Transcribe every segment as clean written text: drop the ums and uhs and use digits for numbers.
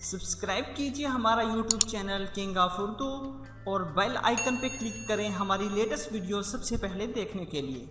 Subscribe कीजिए हमारा YouTube channel king of Urdu और बेल आइकन पे क्लिक करें हमारी लेटेस्ट वीडियो सबसे पहले देखने के लिए।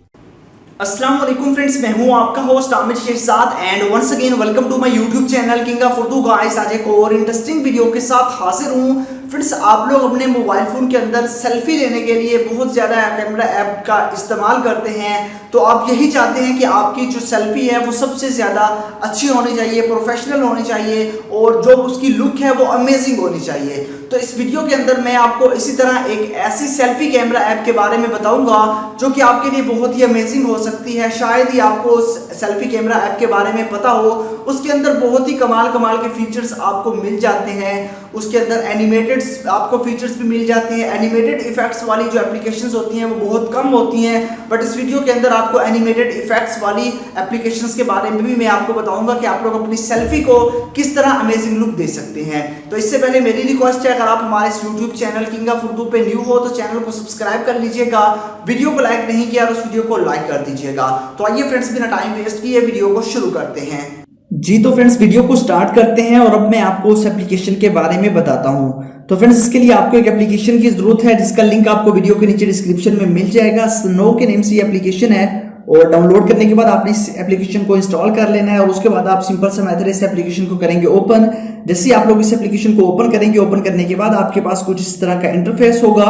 अस्सलाम वालेकुम फ्रेंड्स, मैं हूं आपका host Aamir Shahzad and once again welcome to my YouTube channel king of Urdu. Guys, आज एक और इंटरेस्टिंग वीडियो के साथ हाजिर हूं। फ्रेंड्स, आप लोग अपने मोबाइल फ़ोन के अंदर सेल्फी लेने के लिए बहुत ज़्यादा कैमरा ऐप का इस्तेमाल करते हैं, तो आप यही चाहते हैं कि आपकी जो सेल्फी है वो सबसे ज़्यादा अच्छी होनी चाहिए, प्रोफेशनल होनी चाहिए और जो उसकी लुक है वो अमेजिंग होनी चाहिए। तो इस वीडियो के अंदर मैं आपको इसी तरह एक ऐसी सेल्फी कैमरा ऐप के बारे में बताऊंगा जो कि आपके लिए बहुत ही अमेजिंग हो सकती है। शायद ही आपको सेल्फी कैमरा ऐप के बारे में पता हो। उसके अंदर बहुत ही कमाल के फीचर्स आपको मिल जाते हैं। उसके अंदर एनिमेटेड आपको फीचर्स भी मिल जाते हैं। एनिमेटेड इफेक्ट्स वाली जो एप्लीकेशंस होती हैं वो बहुत कम होती हैं, बट इस वीडियो के अंदर आपको एनिमेटेड इफेक्ट्स वाली एप्लीकेशंस के बारे में भी मैं आपको बताऊंगा कि आप लोग अपनी सेल्फी को किस तरह अमेजिंग लुक दे सकते हैं। तो इससे पहले मेरी रिक्वेस्ट है, अगर आप हमारे इस YouTube channel king of Urdu पे न्यू हो तो चैनल को सब्सक्राइब कर लीजिएगा। वीडियो को लाइक नहीं किया तो उस वीडियो को लाइक कर दीजिएगा। तो आइए फ्रेंड्स, बिना टाइम वेस्ट किए वीडियो को शुरू करते हैं। जी तो फ्रेंड्स, वीडियो को स्टार्ट करते हैं और अब मैं आपको उस एप्लीकेशन के बारे में बताता हूं। तो फ्रेंड्स, इसके लिए आपको एक एप्लीकेशन की जरूरत है जिसका लिंक आपको वीडियो के नीचे डिस्क्रिप्शन में मिल जाएगा। स्नो के नेम से ये एप्लीकेशन है और डाउनलोड करने के बाद आपने इस एप्लीकेशन को इंस्टॉल कर लेना है और उसके बाद आप सिंपल सा मेथड इस एप्लीकेशन को करेंगे ओपन। जैसे आप लोग इस एप्लीकेशन को ओपन करेंगे, ओपन करने के बाद आपके पास कुछ इस तरह का इंटरफेस होगा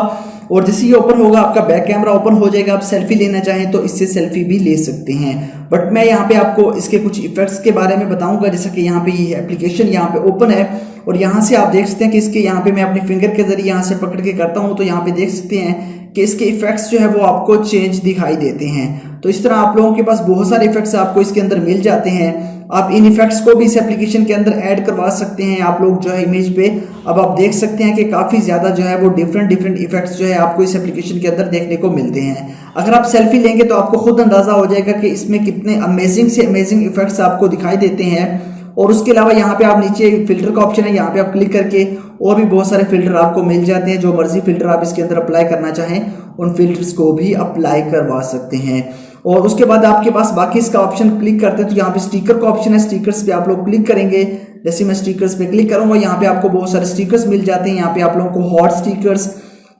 और जैसे ये ओपन होगा आपका बैक कैमरा ओपन हो जाएगा। आप सेल्फी लेना चाहें तो इससे सेल्फी भी ले सकते हैं, बट मैं यहाँ पे आपको इसके कुछ इफेक्ट्स के बारे में बताऊंगा। जैसा कि यहाँ पे ये एप्लीकेशन यहाँ पे ओपन है और यहाँ से आप देख सकते हैं कि इसके यहाँ पे मैं अपने फिंगर के जरिए यहाँ से पकड़ के करता हूँ तो यहाँ पे देख सकते हैं कि इसके इफेक्ट्स जो है वो आपको चेंज दिखाई देते हैं। तो इस तरह आप लोगों के पास बहुत सारे इफेक्ट्स आपको इसके अंदर मिल जाते हैं। आप इन इफेक्ट्स को भी इस एप्लीकेशन के अंदर ऐड करवा सकते हैं। आप लोग जो है इमेज पे अब आप देख सकते हैं कि काफ़ी ज़्यादा जो है वो डिफरेंट इफेक्ट्स जो है आपको इस एप्लीकेशन के अंदर देखने को मिलते हैं। अगर आप सेल्फी लेंगे तो आपको खुद अंदाज़ा हो जाएगा कि इसमें कितने अमेजिंग से अमेजिंग इफेक्ट्स आपको दिखाई देते हैं। और उसके अलावा यहाँ पे आप नीचे फिल्टर का ऑप्शन है, यहाँ पे आप क्लिक करके और भी बहुत सारे फिल्टर आपको मिल जाते हैं। जो मर्जी फिल्टर आप इसके अंदर अप्लाई करना चाहें उन फिल्टर्स को भी अप्लाई करवा सकते हैं। और उसके बाद आपके पास बाकी इसका ऑप्शन क्लिक करते हैं तो यहाँ पे स्टिकर का ऑप्शन है। स्टिकर्स पे आप लोग क्लिक करेंगे। जैसे मैं स्टिकर्स पे क्लिक करूंगा, यहाँ पे आपको बहुत सारे स्टिकर्स मिल जाते हैं। यहाँ पे आप लोगों को हॉट स्टिकर्स,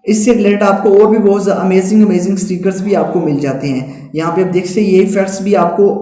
इससे रिलेटेड आपको और भी बहुत अमेजिंग स्टिकर्स भी आपको मिल जाते हैं। यहाँ पे आप देख सकते हैं ये इफेक्ट्स भी आपको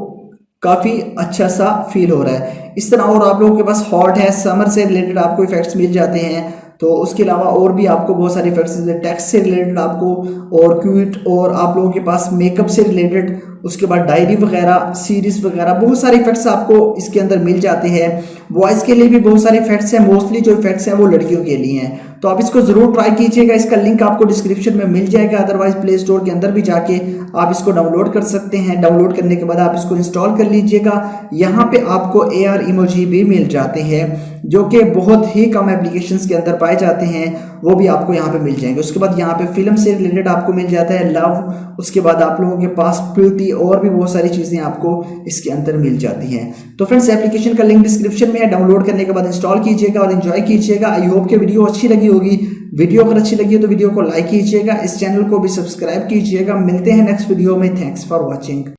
काफ़ी अच्छा सा फील हो रहा है इस तरह। और आप लोगों के पास हॉट है, समर से रिलेटेड आपको इफेक्ट्स मिल जाते हैं। तो उसके अलावा और भी आपको बहुत सारे इफेक्ट्स टेक्स्ट से रिलेटेड आपको और क्यूट, और आप लोगों के पास मेकअप से रिलेटेड, उसके बाद डायरी वगैरह, सीरीज वगैरह बहुत सारे इफेक्ट्स आपको इसके अंदर मिल जाते हैं। वॉइस के लिए भी बहुत सारे इफेक्ट्स हैं। मोस्टली जो इफेक्ट्स हैं वो लड़कियों के लिए हैं, तो आप इसको जरूर ट्राई कीजिएगा। इसका लिंक आपको डिस्क्रिप्शन में मिल जाएगा, अदरवाइज प्ले स्टोर के अंदर भी जाके आप इसको डाउनलोड कर सकते हैं। डाउनलोड करने के बाद आप इसको इंस्टॉल कर लीजिएगा। यहाँ पे आपको AR इमोजी भी मिल जाते हैं जो कि बहुत ही कम एप्लीकेशंस के अंदर पाए जाते हैं, वो भी आपको यहाँ पे मिल जाएंगे। उसके बाद यहाँ पे फिल्म से रिलेटेड आपको मिल जाता है लव। उसके बाद आप लोगों के पास ब्यूटी और भी बहुत सारी चीज़ें आपको इसके अंदर मिल जाती हैं। तो फ्रेंड्स, एप्लीकेशन का लिंक डिस्क्रिप्शन में है। डाउनलोड करने के बाद इंस्टॉल कीजिएगा और एंजॉय कीजिएगा। आई होप कि वीडियो अच्छी लगी होगी। वीडियो अगर अच्छी लगी हो तो वीडियो को लाइक कीजिएगा, इस चैनल को भी सब्सक्राइब कीजिएगा। मिलते हैं नेक्स्ट वीडियो में। Thanks for watching.